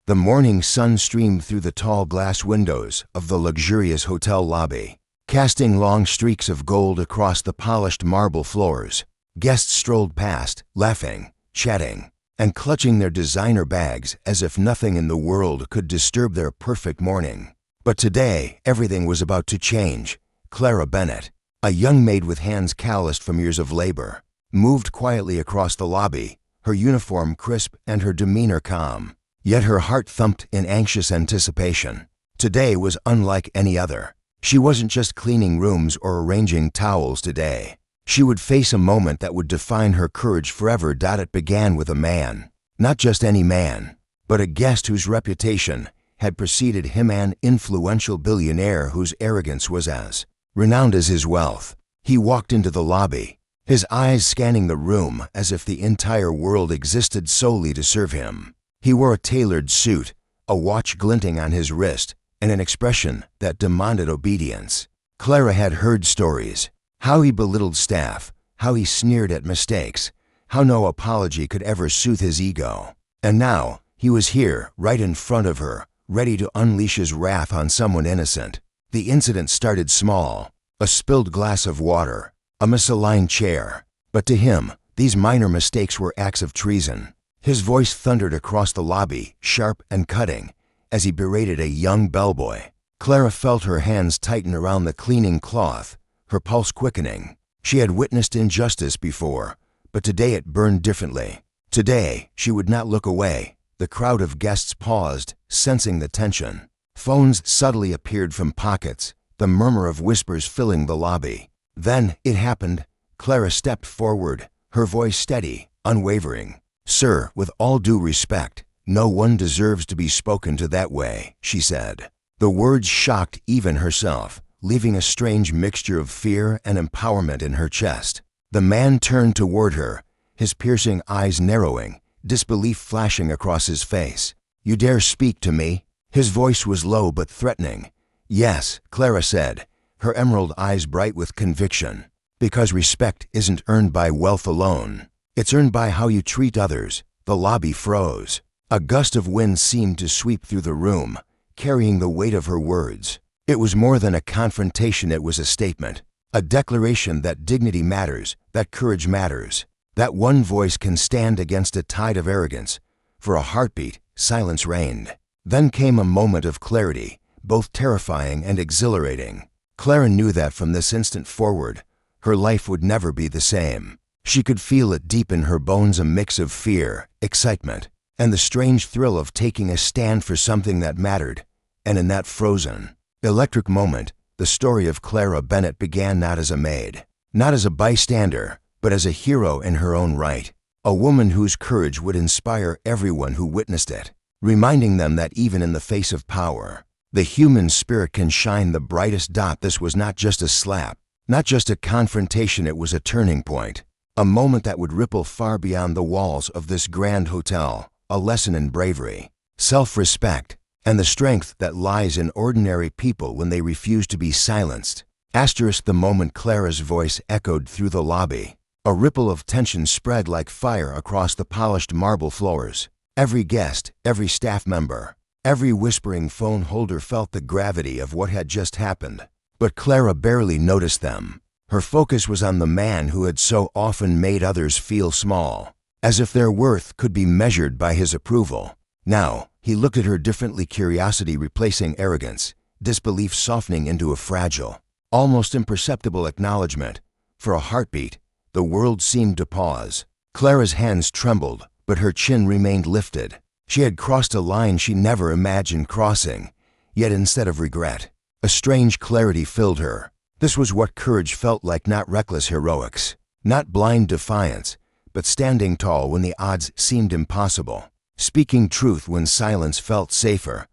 The morning sun streamed through the tall glass windows of the luxurious hotel lobby, casting long streaks of gold across the polished marble floors. Guests strolled past, laughing, chatting, and clutching their designer bags as if nothing in the world could disturb their perfect morning. But today, everything was about to change. Clara Bennett, a young maid with hands calloused from years of labor, moved quietly across the lobby, her uniform crisp and her demeanor calm. Yet her heart thumped in anxious anticipation. Today was unlike any other. She wasn't just cleaning rooms or arranging towels today. She would face a moment that would define her courage forever. It began with a man. Not just any man, but a guest whose reputation had preceded him, an influential billionaire whose arrogance was as renowned as his wealth. He walked into the lobby, his eyes scanning the room as if the entire world existed solely to serve him. He wore a tailored suit, a watch glinting on his wrist, and an expression that demanded obedience. Clara had heard stories, how he belittled staff, how he sneered at mistakes, how no apology could ever soothe his ego. And now, he was here, right in front of her, ready to unleash his wrath on someone innocent. The incident started small, a spilled glass of water, a misaligned chair. But to him, these minor mistakes were acts of treason. His voice thundered across the lobby, sharp and cutting, as he berated a young bellboy. Clara felt her hands tighten around the cleaning cloth, her pulse quickening. She had witnessed injustice before, but today it burned differently. Today, she would not look away. The crowd of guests paused, sensing the tension. Phones subtly appeared from pockets, the murmur of whispers filling the lobby. Then it happened. Clara stepped forward, her voice steady, unwavering. "Sir, with all due respect, no one deserves to be spoken to that way," she said. The words shocked even herself, leaving a strange mixture of fear and empowerment in her chest. The man turned toward her, his piercing eyes narrowing, disbelief flashing across his face. "You dare speak to me?" His voice was low but threatening. "Yes," Clara said, her emerald eyes bright with conviction. "Because respect isn't earned by wealth alone. It's earned by how you treat others." The lobby froze. A gust of wind seemed to sweep through the room, carrying the weight of her words. It was more than a confrontation, it was a statement. A declaration that dignity matters, that courage matters, that one voice can stand against a tide of arrogance. For a heartbeat, silence reigned. Then came a moment of clarity, both terrifying and exhilarating. Clara knew that from this instant forward, her life would never be the same. She could feel it deep in her bones, a mix of fear, excitement, and the strange thrill of taking a stand for something that mattered. And in that frozen, electric moment, the story of Clara Bennett began, not as a maid, not as a bystander, but as a hero in her own right. A woman whose courage would inspire everyone who witnessed it, reminding them that even in the face of power, the human spirit can shine the brightest. This was not just a slap, not just a confrontation, it was a turning point. A moment that would ripple far beyond the walls of this grand hotel, a lesson in bravery, self-respect, and the strength that lies in ordinary people when they refuse to be silenced. The moment Clara's voice echoed through the lobby, a ripple of tension spread like fire across the polished marble floors. Every guest, every staff member, every whispering phone holder felt the gravity of what had just happened. But Clara barely noticed them. Her focus was on the man who had so often made others feel small, as if their worth could be measured by his approval. Now, he looked at her differently, curiosity replacing arrogance, disbelief softening into a fragile, almost imperceptible acknowledgement. For a heartbeat, the world seemed to pause. Clara's hands trembled, but her chin remained lifted. She had crossed a line she never imagined crossing, yet instead of regret, a strange clarity filled her. This was what courage felt like, not reckless heroics, not blind defiance, but standing tall when the odds seemed impossible, speaking truth when silence felt safer.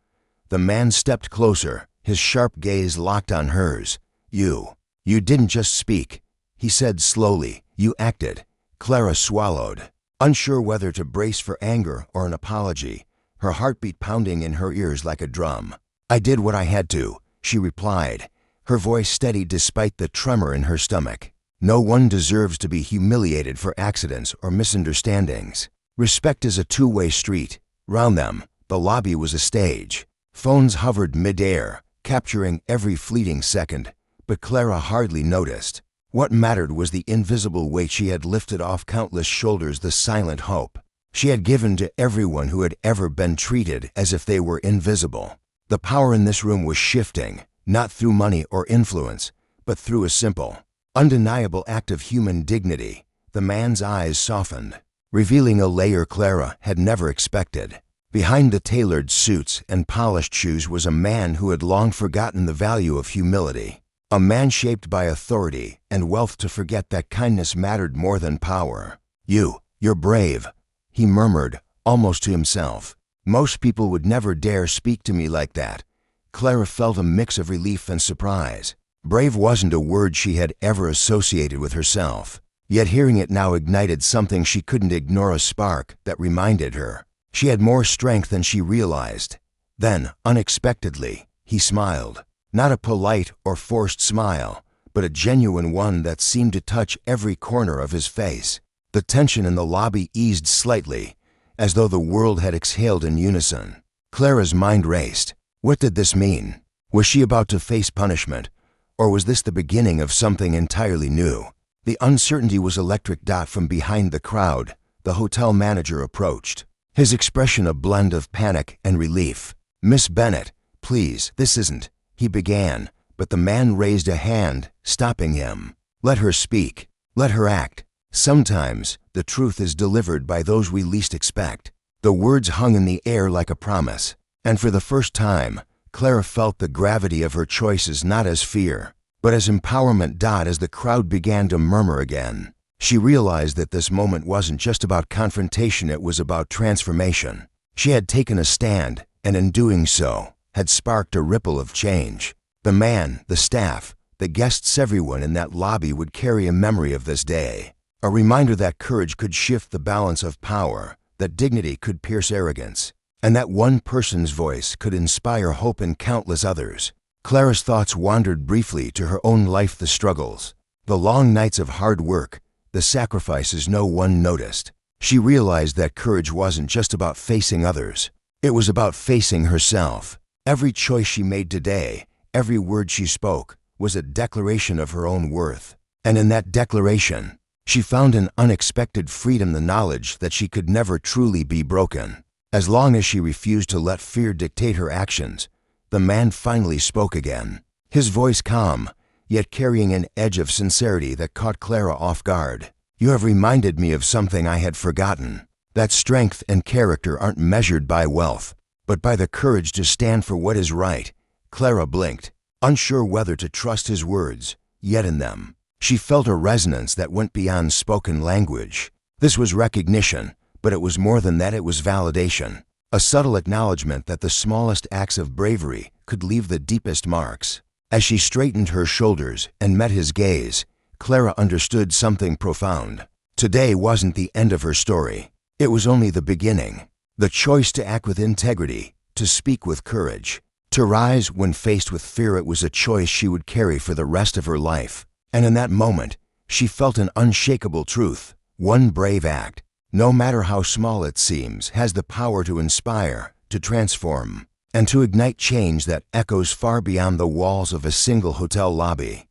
The man stepped closer, his sharp gaze locked on hers. You didn't just speak," he said slowly. "You acted." Clara swallowed, unsure whether to brace for anger or an apology, her heartbeat pounding in her ears like a drum. "I did what I had to," she replied, her voice steady despite the tremor in her stomach. "No one deserves to be humiliated for accidents or misunderstandings. Respect is a two-way street. Round them, The lobby was a stage. Phones hovered mid-air, capturing every fleeting second, but Clara hardly noticed. What mattered was the invisible weight she had lifted off countless shoulders, the silent hope she had given to everyone who had ever been treated as if they were invisible. The power in this room was shifting, not through money or influence, but through a simple, undeniable act of human dignity. The man's eyes softened, revealing a layer Clara had never expected. Behind the tailored suits and polished shoes was a man who had long forgotten the value of humility. A man shaped by authority and wealth to forget that kindness mattered more than power. You're brave," he murmured, almost to himself. "Most people would never dare speak to me like that." Clara felt a mix of relief and surprise. Brave wasn't a word she had ever associated with herself, yet hearing it now ignited something she couldn't ignore, a spark that reminded her she had more strength than she realized. Then, unexpectedly, he smiled. Not a polite or forced smile, but a genuine one that seemed to touch every corner of his face. The tension in the lobby eased slightly, as though the world had exhaled in unison. Clara's mind raced. What did this mean? Was she about to face punishment, or was this the beginning of something entirely new? The uncertainty was electric. From behind the crowd, the hotel manager approached, his expression a blend of panic and relief. "Miss Bennett, please, this isn't," he began, but the man raised a hand, stopping him. "Let her speak. Let her act. Sometimes the truth is delivered by those we least expect." The words hung in the air like a promise, and for the first time, Clara felt the gravity of her choices, not as fear, but as empowerment. As the crowd began to murmur again, she realized that this moment wasn't just about confrontation, it was about transformation. She had taken a stand, and in doing so, had sparked a ripple of change. The man, the staff, the guests, everyone in that lobby would carry a memory of this day. A reminder that courage could shift the balance of power, that dignity could pierce arrogance, and that one person's voice could inspire hope in countless others. Clara's thoughts wandered briefly to her own life, the struggles, the long nights of hard work, the sacrifices no one noticed. She realized that courage wasn't just about facing others. It was about facing herself. Every choice she made today, every word she spoke, was a declaration of her own worth. And in that declaration, she found an unexpected freedom, the knowledge that she could never truly be broken. As long as she refused to let fear dictate her actions, the man finally spoke again, his voice calm, yet carrying an edge of sincerity that caught Clara off guard. "You have reminded me of something I had forgotten. That strength and character aren't measured by wealth, but by the courage to stand for what is right." Clara blinked, unsure whether to trust his words, yet in them, she felt a resonance that went beyond spoken language. This was recognition, but it was more than that. It was validation, a subtle acknowledgement that the smallest acts of bravery could leave the deepest marks. As she straightened her shoulders and met his gaze, Clara understood something profound. Today wasn't the end of her story. It was only the beginning. The choice to act with integrity, to speak with courage, to rise when faced with fear, it was a choice she would carry for the rest of her life. And in that moment, she felt an unshakable truth. One brave act, no matter how small it seems, has the power to inspire, to transform, and to ignite change that echoes far beyond the walls of a single hotel lobby.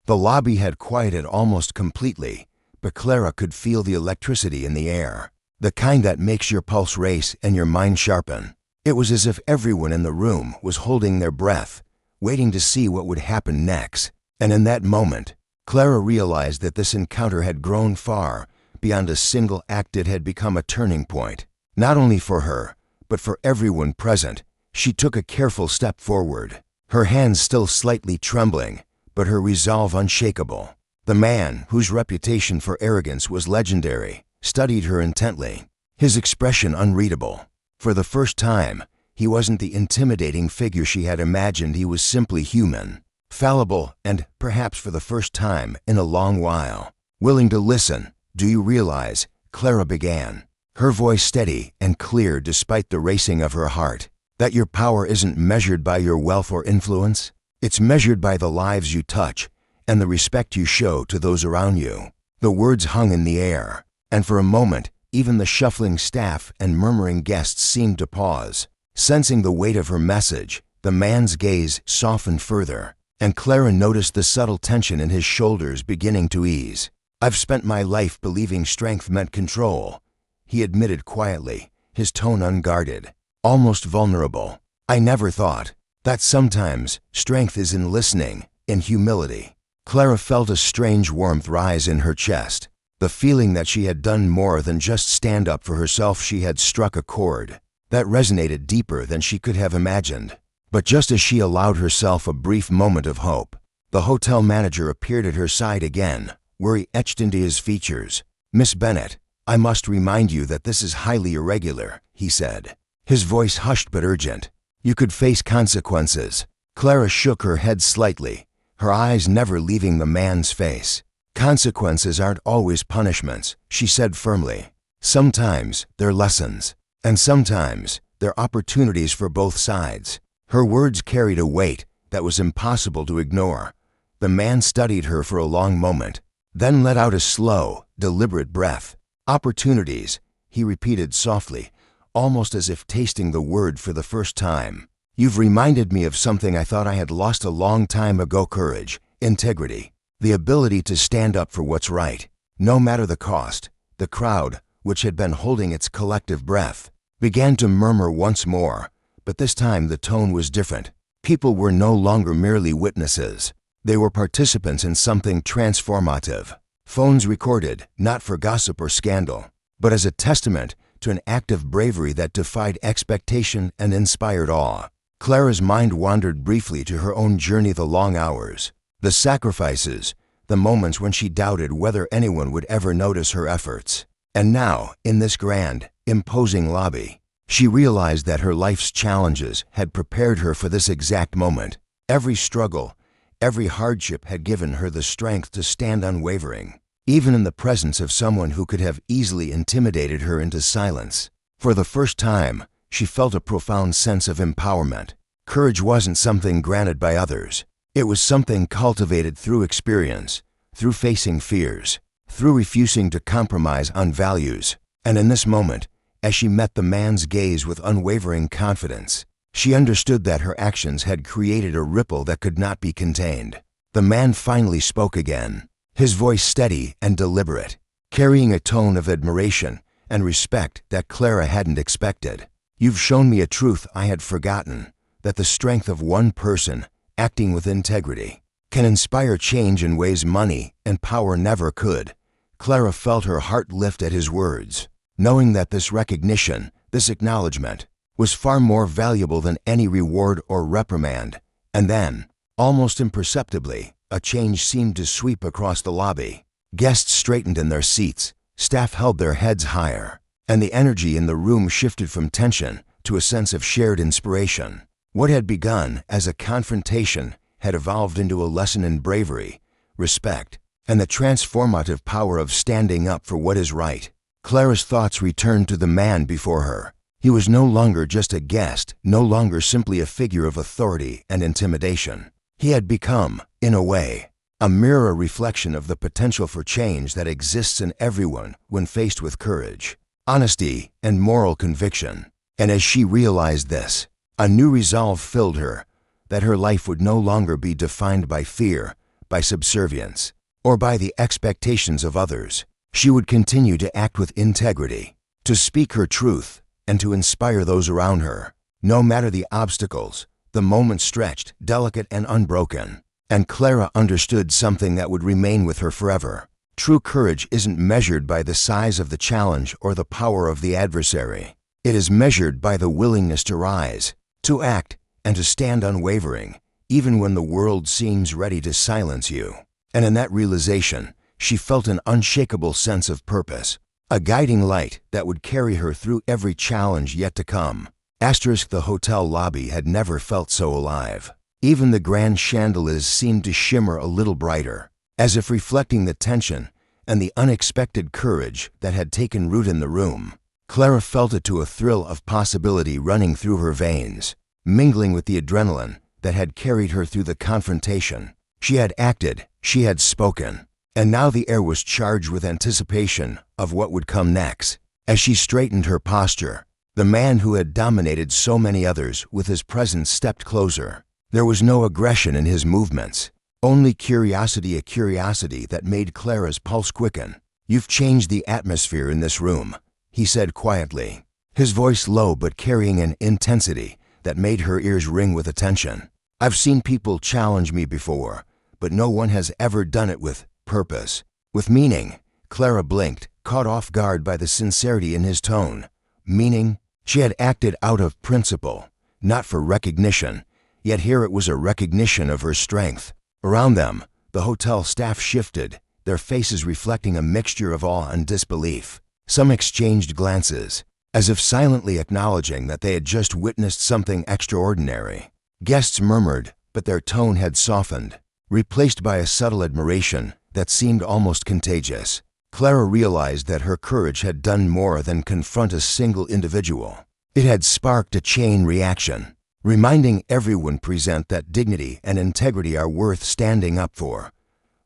The lobby had quieted almost completely, but Clara could feel the electricity in the air, the kind that makes your pulse race and your mind sharpen. It was as if everyone in the room was holding their breath, waiting to see what would happen next. And in that moment, Clara realized that this encounter had grown far beyond a single act. It had become a turning point, not only for her, but for everyone present. She took a careful step forward, her hands still slightly trembling, but her resolve unshakable. The man, whose reputation for arrogance was legendary, studied her intently, his expression unreadable. For the first time, he wasn't the intimidating figure she had imagined. He was simply human, fallible, and, perhaps for the first time in a long while, willing to listen. "Do you realize," Clara began, her voice steady and clear despite the racing of her heart, "that your power isn't measured by your wealth or influence? It's measured by the lives you touch and the respect you show to those around you." The words hung in the air, and for a moment, even the shuffling staff and murmuring guests seemed to pause. Sensing the weight of her message, the man's gaze softened further, and Clara noticed the subtle tension in his shoulders beginning to ease. "I've spent my life believing strength meant control," he admitted quietly, his tone unguarded, almost vulnerable. "I never thought that sometimes strength is in listening, in humility." Clara felt a strange warmth rise in her chest, the feeling that she had done more than just stand up for herself. She had struck a chord that resonated deeper than she could have imagined. But just as she allowed herself a brief moment of hope, the hotel manager appeared at her side again, worry etched into his features. "Miss Bennett, I must remind you that this is highly irregular," he said, his voice hushed but urgent. "You could face consequences." Clara shook her head slightly, her eyes never leaving the man's face. "Consequences aren't always punishments," she said firmly. "Sometimes they're lessons, and sometimes they're opportunities for both sides." Her words carried a weight that was impossible to ignore. The man studied her for a long moment, then let out a slow, deliberate breath. "Opportunities," he repeated softly, almost as if tasting the word for the first time. "You've reminded me of something I thought I had lost a long time ago: courage, integrity, the ability to stand up for what's right, no matter the cost." The crowd, which had been holding its collective breath, began to murmur once more, but this time the tone was different. People were no longer merely witnesses. They were participants in something transformative. Phones recorded, not for gossip or scandal, but as a testament to an act of bravery that defied expectation and inspired awe. Clara's mind wandered briefly to her own journey: the long hours, the sacrifices, the moments when she doubted whether anyone would ever notice her efforts. And now, in this grand, imposing lobby, she realized that her life's challenges had prepared her for this exact moment. Every struggle, every hardship had given her the strength to stand unwavering, even in the presence of someone who could have easily intimidated her into silence. For the first time, she felt a profound sense of empowerment. Courage wasn't something granted by others. It was something cultivated through experience, through facing fears, through refusing to compromise on values. And in this moment, as she met the man's gaze with unwavering confidence, she understood that her actions had created a ripple that could not be contained. The man finally spoke again, his voice steady and deliberate, carrying a tone of admiration and respect that Clara hadn't expected. "You've shown me a truth I had forgotten, that the strength of one person, acting with integrity, can inspire change in ways money and power never could." Clara felt her heart lift at his words, knowing that this recognition, this acknowledgement, was far more valuable than any reward or reprimand. And then, almost imperceptibly, a change seemed to sweep across the lobby. Guests straightened in their seats, staff held their heads higher, and the energy in the room shifted from tension to a sense of shared inspiration. What had begun as a confrontation had evolved into a lesson in bravery, respect, and the transformative power of standing up for what is right. Clara's thoughts returned to the man before her. He was no longer just a guest, no longer simply a figure of authority and intimidation. He had become, in a way, a mirror reflection of the potential for change that exists in everyone when faced with courage, honesty, and moral conviction. And as she realized this, a new resolve filled her, that her life would no longer be defined by fear, by subservience, or by the expectations of others. She would continue to act with integrity, to speak her truth, and to inspire those around her. No matter the obstacles, the moment stretched, delicate and unbroken. And Clara understood something that would remain with her forever. True courage isn't measured by the size of the challenge or the power of the adversary. It is measured by the willingness to rise, to act, and to stand unwavering, even when the world seems ready to silence you. And in that realization, she felt an unshakable sense of purpose, a guiding light that would carry her through every challenge yet to come. The hotel lobby had never felt so alive. Even the grand chandeliers seemed to shimmer a little brighter, as if reflecting the tension and the unexpected courage that had taken root in the room. Clara felt it to a thrill of possibility running through her veins, mingling with the adrenaline that had carried her through the confrontation. She had acted, she had spoken, and now the air was charged with anticipation of what would come next. As she straightened her posture, The man who had dominated so many others with his presence stepped closer. There was no aggression in his movements, only curiosity, a curiosity that made Clara's pulse quicken. "You've changed the atmosphere in this room," he said quietly, his voice low but carrying an intensity that made her ears ring with attention. "I've seen people challenge me before, but no one has ever done it with purpose, with meaning." Clara blinked, caught off guard by the sincerity in his tone. Meaning? She had acted out of principle, not for recognition, yet here it was a recognition of her strength. Around them, the hotel staff shifted, their faces reflecting a mixture of awe and disbelief. Some exchanged glances, as if silently acknowledging that they had just witnessed something extraordinary. Guests murmured, but their tone had softened, replaced by a subtle admiration that seemed almost contagious. Clara realized that her courage had done more than confront a single individual. It had sparked a chain reaction, reminding everyone present that dignity and integrity are worth standing up for.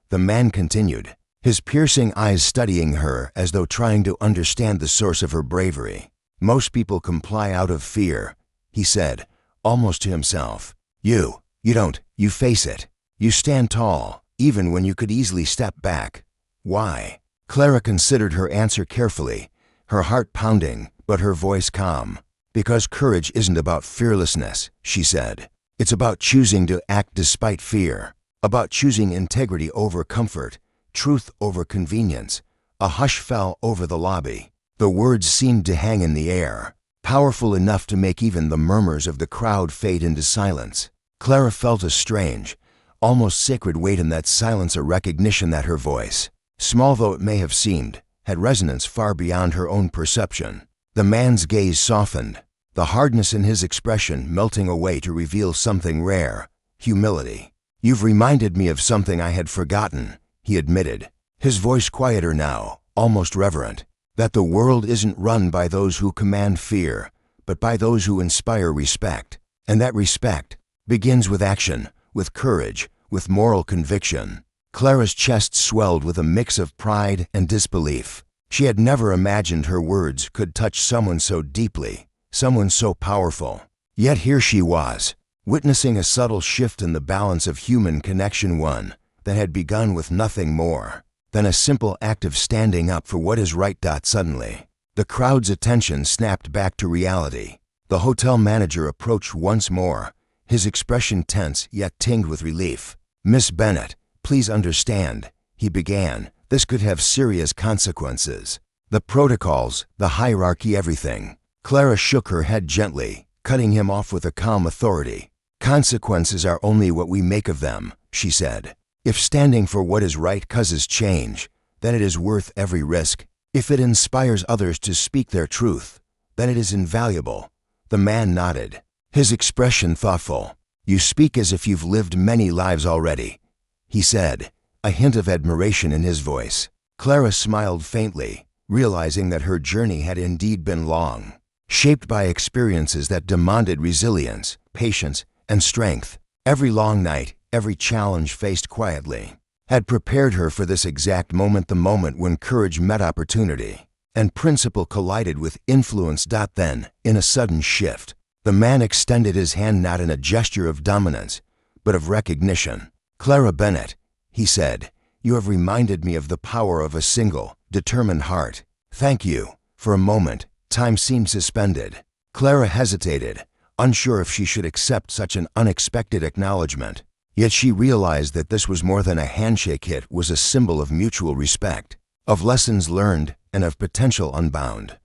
The man continued, his piercing eyes studying her as though trying to understand the source of her bravery. "Most people comply out of fear," he said, almost to himself. You don't. You face it. You stand tall, even when you could easily step back. Why?" Clara considered her answer carefully, her heart pounding, but her voice calm. "Because courage isn't about fearlessness," she said. "It's about choosing to act despite fear, about choosing integrity over comfort, truth over convenience." A hush fell over the lobby. The words seemed to hang in the air, powerful enough to make even the murmurs of the crowd fade into silence. Clara felt a strange, almost sacred weight in that silence, a recognition that her voice, small though it may have seemed, had resonance far beyond her own perception. The man's gaze softened, the hardness in his expression melting away to reveal something rare, humility. "You've reminded me of something I had forgotten," he admitted, his voice quieter now, almost reverent. "That the world isn't run by those who command fear, but by those who inspire respect. And that respect begins with action, with courage, with moral conviction." Clara's chest swelled with a mix of pride and disbelief. She had never imagined her words could touch someone so deeply, someone so powerful. Yet here she was, witnessing a subtle shift in the balance of human connection, one that had begun with nothing more than a simple act of standing up for what is right. Suddenly, the crowd's attention snapped back to reality. The hotel manager approached once more, his expression tense yet tinged with relief. "Miss Bennett, please understand," he began. "This could have serious consequences. The protocols, the hierarchy, everything." Clara shook her head gently, cutting him off with a calm authority. "Consequences are only what we make of them," she said. "If standing for what is right causes change, then it is worth every risk. If it inspires others to speak their truth, then it is invaluable." The man nodded, his expression thoughtful. "You speak as if you've lived many lives already," he said, a hint of admiration in his voice. Clara smiled faintly, realizing that her journey had indeed been long, shaped by experiences that demanded resilience, patience, and strength. Every long night, every challenge faced quietly, had prepared her for this exact moment, the moment when courage met opportunity, and principle collided with influence. Then, in a sudden shift, the man extended his hand, not in a gesture of dominance, but of recognition. "Clara Bennett," he said, "you have reminded me of the power of a single, determined heart. Thank you." For a moment, time seemed suspended. Clara hesitated, unsure if she should accept such an unexpected acknowledgement. Yet she realized that this was more than a handshake. It was a symbol of mutual respect, of lessons learned, and of potential unbound.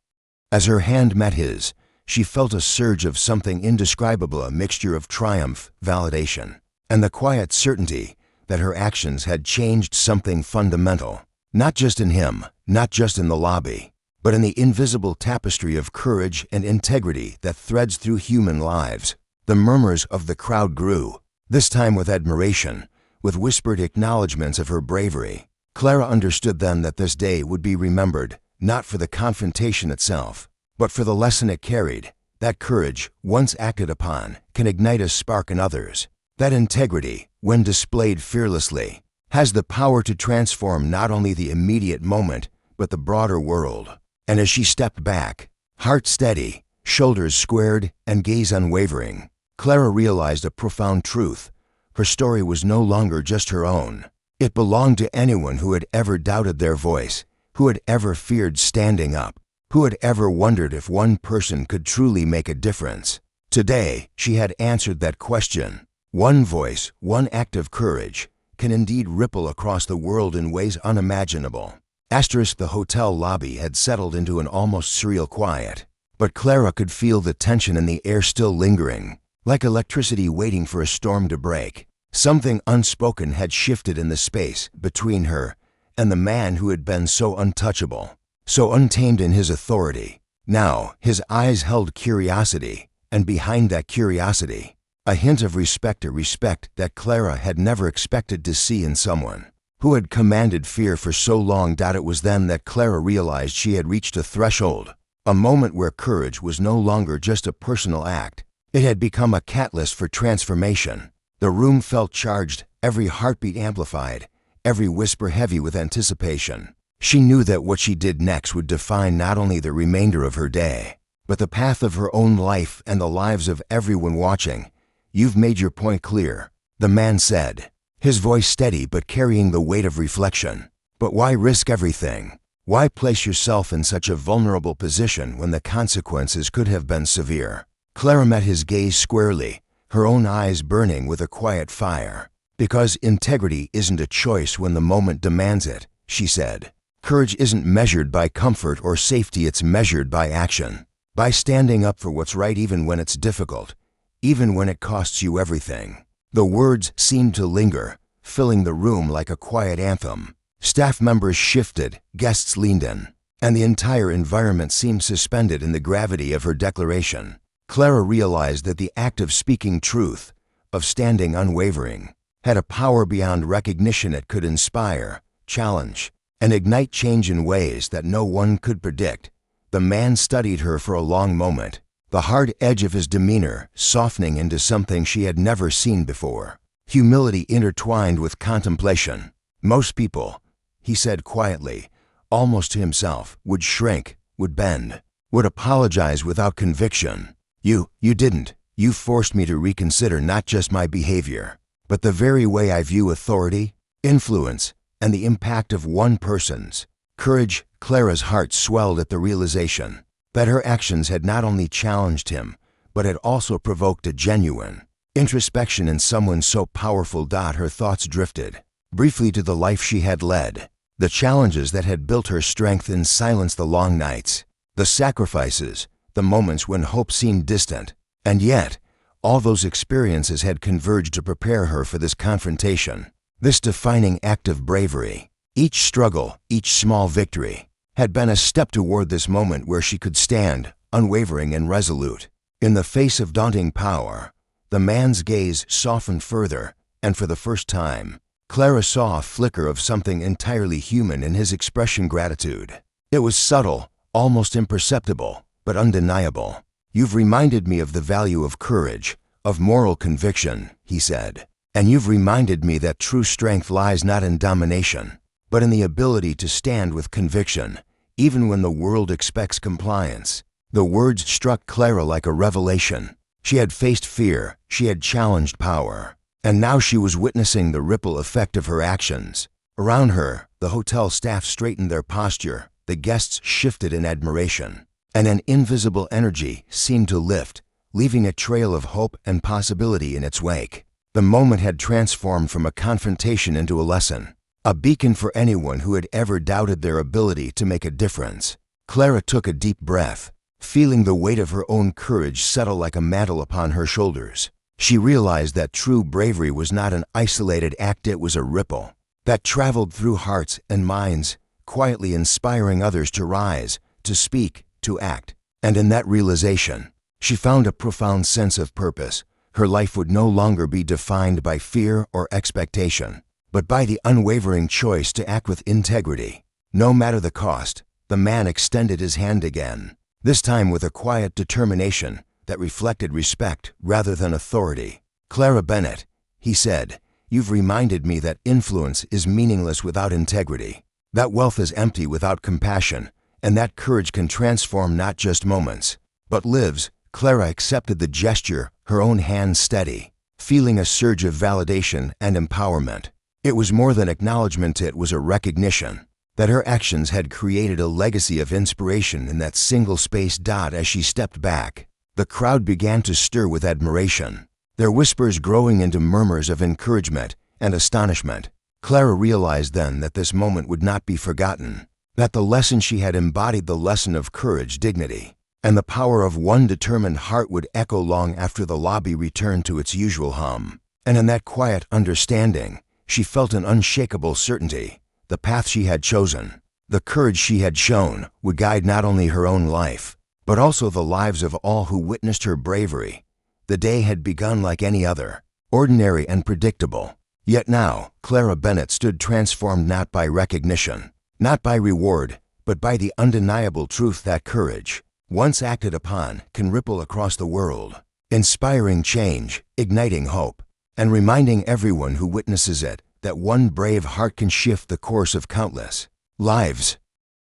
As her hand met his, she felt a surge of something indescribable, a mixture of triumph, validation, and the quiet certainty that her actions had changed something fundamental, not just in him, not just in the lobby, but in the invisible tapestry of courage and integrity that threads through human lives. The murmurs of the crowd grew, this time with admiration, with whispered acknowledgments of her bravery. Clara understood then that this day would be remembered, not for the confrontation itself, but for the lesson it carried, that courage, once acted upon, can ignite a spark in others. That integrity, when displayed fearlessly, has the power to transform not only the immediate moment, but the broader world. And as she stepped back, heart steady, shoulders squared and gaze unwavering. Clara realized a profound truth. Her story was no longer just her own. It belonged to anyone who had ever doubted their voice, who had ever feared standing up, who had ever wondered if one person could truly make a difference. Today, she had answered that question. One voice, one act of courage, can indeed ripple across the world in ways unimaginable. The hotel lobby had settled into an almost surreal quiet, but Clara could feel the tension in the air still lingering, like electricity waiting for a storm to break. Something unspoken had shifted in the space between her and the man who had been so untouchable, so untamed in his authority. Now, his eyes held curiosity, and behind that curiosity, a hint of respect, a respect that Clara had never expected to see in someone who had commanded fear for so long. It was then that Clara realized she had reached a threshold, a moment where courage was no longer just a personal act. It had become a catalyst for transformation. The room felt charged, every heartbeat amplified, every whisper heavy with anticipation. She knew that what she did next would define not only the remainder of her day, but the path of her own life and the lives of everyone watching. "You've made your point clear," the man said, his voice steady but carrying the weight of reflection. "But why risk everything? Why place yourself in such a vulnerable position when the consequences could have been severe?" Clara met his gaze squarely, her own eyes burning with a quiet fire. "Because integrity isn't a choice when the moment demands it," she said. "Courage isn't measured by comfort or safety, it's measured by action. By standing up for what's right even when it's difficult, even when it costs you everything." The words seemed to linger, filling the room like a quiet anthem. Staff members shifted, guests leaned in, and the entire environment seemed suspended in the gravity of her declaration. Clara realized that the act of speaking truth, of standing unwavering, had a power beyond recognition. It could inspire, challenge, and ignite change in ways that no one could predict. The man studied her for a long moment, the hard edge of his demeanor softening into something she had never seen before. Humility intertwined with contemplation. "Most people," he said quietly, almost to himself, "would shrink, would bend, would apologize without conviction. You didn't. You forced me to reconsider not just my behavior, but the very way I view authority, influence, and the impact of one person's courage." Clara's heart swelled at the realization that her actions had not only challenged him, but had also provoked a genuine introspection in someone so powerful. Her thoughts drifted briefly to the life she had led, the challenges that had built her strength in silence, the long nights, the sacrifices, the moments when hope seemed distant. And yet, all those experiences had converged to prepare her for this confrontation, this defining act of bravery. Each struggle, each small victory, had been a step toward this moment where she could stand, unwavering and resolute. In the face of daunting power, the man's gaze softened further, and for the first time, Clara saw a flicker of something entirely human in his expression: gratitude. It was subtle, almost imperceptible, but undeniable. "You've reminded me of the value of courage, of moral conviction," he said. "And you've reminded me that true strength lies not in domination, but in the ability to stand with conviction, even when the world expects compliance." The words struck Clara like a revelation. She had faced fear, she had challenged power, and now she was witnessing the ripple effect of her actions. Around her, the hotel staff straightened their posture, the guests shifted in admiration, and an invisible energy seemed to lift, leaving a trail of hope and possibility in its wake. The moment had transformed from a confrontation into a lesson, a beacon for anyone who had ever doubted their ability to make a difference. Clara took a deep breath, feeling the weight of her own courage settle like a mantle upon her shoulders. She realized that true bravery was not an isolated act, it was a ripple that traveled through hearts and minds, quietly inspiring others to rise, to speak, to act. And in that realization, she found a profound sense of purpose. Her life would no longer be defined by fear or expectation, but by the unwavering choice to act with integrity. No matter the cost, the man extended his hand again, this time with a quiet determination that reflected respect rather than authority. "Clara Bennett," he said, "you've reminded me that influence is meaningless without integrity, that wealth is empty without compassion, and that courage can transform not just moments, But Liv's, Clara accepted the gesture, her own hand steady, feeling a surge of validation and empowerment. It was more than acknowledgement, it was a recognition that her actions had created a legacy of inspiration in that single space. As she stepped back, the crowd began to stir with admiration, their whispers growing into murmurs of encouragement and astonishment. Clara realized then that this moment would not be forgotten, that the lesson she had embodied, the lesson of courage, dignity, and the power of one determined heart, would echo long after the lobby returned to its usual hum. And in that quiet understanding, she felt an unshakable certainty. The path she had chosen, the courage she had shown, would guide not only her own life, but also the lives of all who witnessed her bravery. The day had begun like any other, ordinary and predictable. Yet now, Clara Bennett stood transformed, not by recognition, not by reward, but by the undeniable truth that courage, once acted upon, can ripple across the world, inspiring change, igniting hope, and reminding everyone who witnesses it that one brave heart can shift the course of countless lives.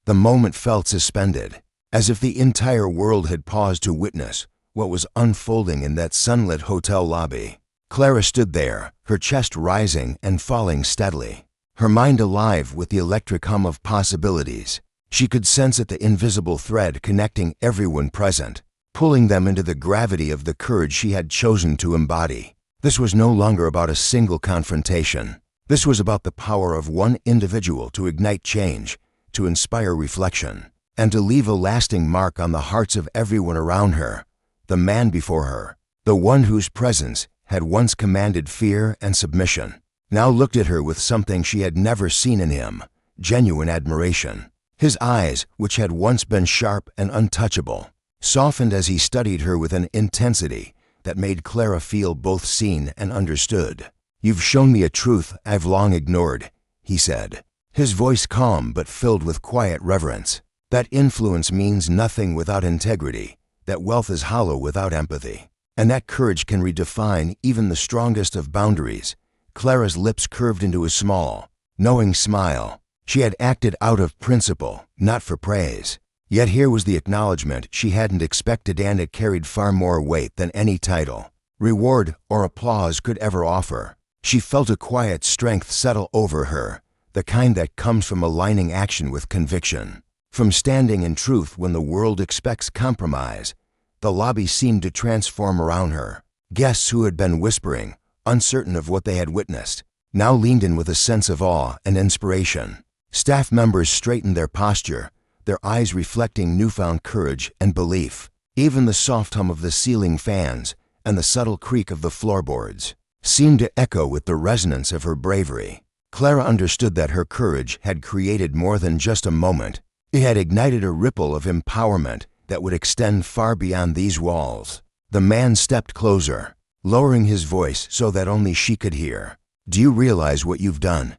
The moment felt suspended, as if the entire world had paused to witness what was unfolding in that sunlit hotel lobby. Clara stood there, her chest rising and falling steadily, her mind alive with the electric hum of possibilities. She could sense it, the invisible thread connecting everyone present, pulling them into the gravity of the courage she had chosen to embody. This was no longer about a single confrontation. This was about the power of one individual to ignite change, to inspire reflection, and to leave a lasting mark on the hearts of everyone around her. The man before her, the one whose presence had once commanded fear and submission, now looked at her with something she had never seen in him: genuine admiration. His eyes, which had once been sharp and untouchable, softened as he studied her with an intensity that made Clara feel both seen and understood. "You've shown me a truth I've long ignored," he said, his voice calm but filled with quiet reverence. "That influence means nothing without integrity, that wealth is hollow without empathy, and that courage can redefine even the strongest of boundaries." Clara's lips curved into a small, knowing smile. She had acted out of principle, not for praise. Yet here was the acknowledgement she hadn't expected, and it carried far more weight than any title, reward, or applause could ever offer. She felt a quiet strength settle over her, the kind that comes from aligning action with conviction, from standing in truth when the world expects compromise. The lobby seemed to transform around her. Guests who had been whispering, uncertain of what they had witnessed, now leaned in with a sense of awe and inspiration. Staff members straightened their posture, their eyes reflecting newfound courage and belief. Even the soft hum of the ceiling fans and the subtle creak of the floorboards seemed to echo with the resonance of her bravery. Clara understood that her courage had created more than just a moment. It had ignited a ripple of empowerment that would extend far beyond these walls. The man stepped closer, lowering his voice so that only she could hear. "Do you realize what you've done?"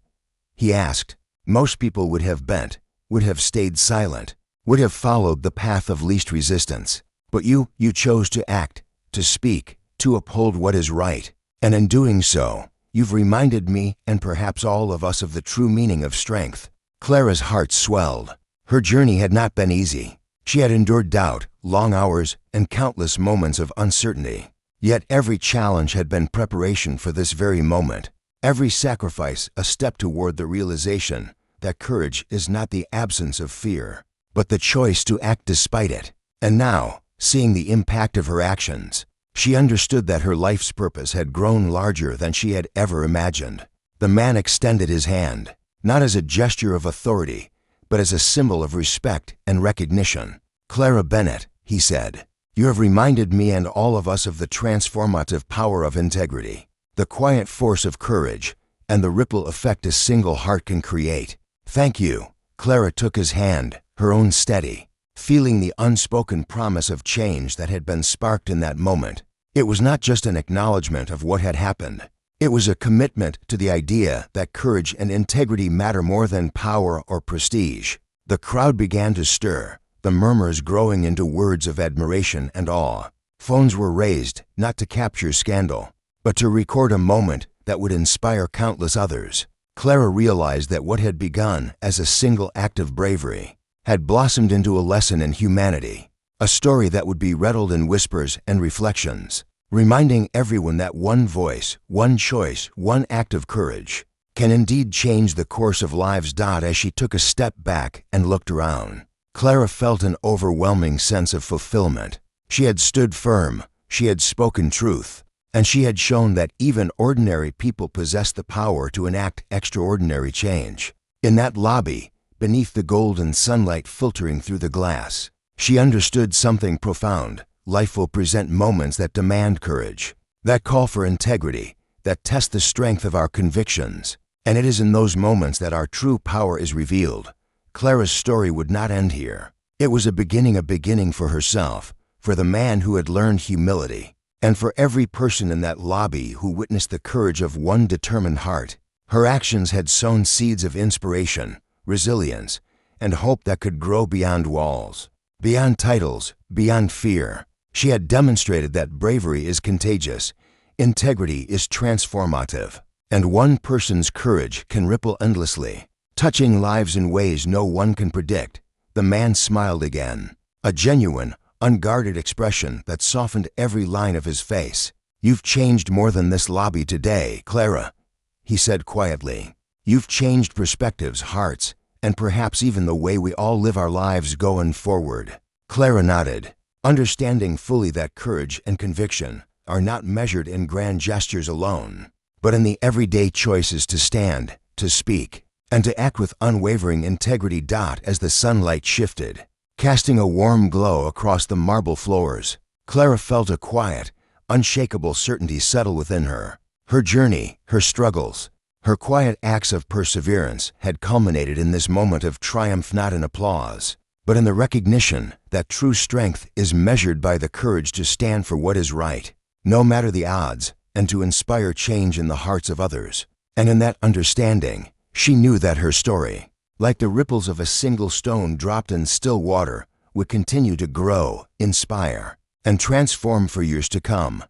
he asked. Most people would have bent, would have stayed silent, would have followed the path of least resistance. But you chose to act, to speak, to uphold what is right. And in doing so, you've reminded me and perhaps all of us of the true meaning of strength. Clara's heart swelled. Her journey had not been easy. She had endured doubt, long hours, and countless moments of uncertainty. Yet every challenge had been preparation for this very moment. Every sacrifice a step toward the realization that courage is not the absence of fear, but the choice to act despite it. And now, seeing the impact of her actions, she understood that her life's purpose had grown larger than she had ever imagined. The man extended his hand, not as a gesture of authority, but as a symbol of respect and recognition. "Clara Bennett," he said, "you have reminded me and all of us of the transformative power of integrity, the quiet force of courage, and the ripple effect a single heart can create. Thank you." Clara took his hand, her own steady, feeling the unspoken promise of change that had been sparked in that moment. It was not just an acknowledgement of what had happened. It was a commitment to the idea that courage and integrity matter more than power or prestige. The crowd began to stir, the murmurs growing into words of admiration and awe. Phones were raised, not to capture scandal, but to record a moment that would inspire countless others. Clara realized that what had begun as a single act of bravery had blossomed into a lesson in humanity, A story that would be rattled in whispers and reflections, reminding everyone that one voice, one choice, one act of courage can indeed change the course of lives. As she took a step back and looked around, Clara felt an overwhelming sense of fulfillment. She had stood firm, she had spoken truth, and she had shown that even ordinary people possess the power to enact extraordinary change. In that lobby, beneath the golden sunlight filtering through the glass, she understood something profound. Life will present moments that demand courage, that call for integrity, that test the strength of our convictions. And it is in those moments that our true power is revealed. Clara's story would not end here. It was a beginning for herself, for the man who had learned humility, and for every person in that lobby who witnessed the courage of one determined heart. Her actions had sown seeds of inspiration, resilience, and hope that could grow beyond walls, beyond titles, beyond fear. She had demonstrated that bravery is contagious, integrity is transformative, and one person's courage can ripple endlessly, touching lives in ways no one can predict. The man smiled again, a genuine, unguarded expression that softened every line of his face. "You've changed more than this lobby today, Clara," he said quietly. "You've changed perspectives, hearts, and perhaps even the way we all live our lives going forward." Clara nodded, understanding fully that courage and conviction are not measured in grand gestures alone, but in the everyday choices to stand, to speak, and to act with unwavering integrity. As the sunlight shifted, casting a warm glow across the marble floors, Clara felt a quiet, unshakable certainty settle within her. Her journey, her struggles, her quiet acts of perseverance had culminated in this moment of triumph, not in applause, but in the recognition that true strength is measured by the courage to stand for what is right, no matter the odds, and to inspire change in the hearts of others. And in that understanding, she knew that her story, like the ripples of a single stone dropped in still water, would continue to grow, inspire, and transform for years to come.